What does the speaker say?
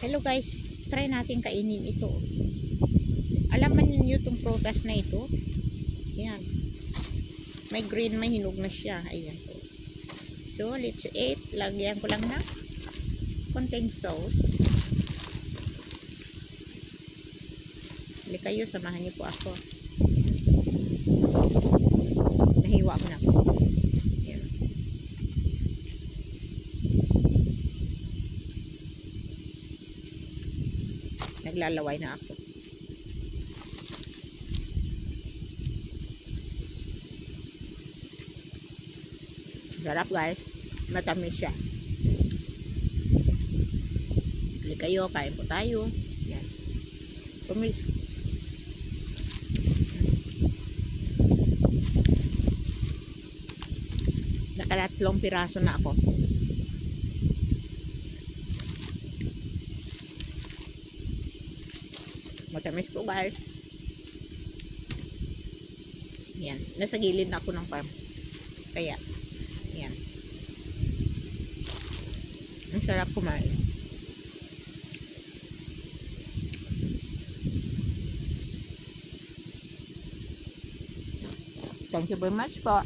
Hello guys, try natin kainin ito. Alam man niyo itong prutas na ito? Yan. May green, may hinog na siya. Ayan po. So, let's eat. Lagyan ko lang ng konting sauce. Hali kayo, samahan niyo po ako. Nahiwa ko na po. Ayan. Naglalaway na ako. Sarap guys. Matamis siya. Hali kayo, kain po tayo. Yan. Pumis. Nakalatlong piraso na ako. Matamis po guys. Yan. Nasa gilid na ako ng farm. Kaya, yan. Ang sarap kumain. Thank you very much po.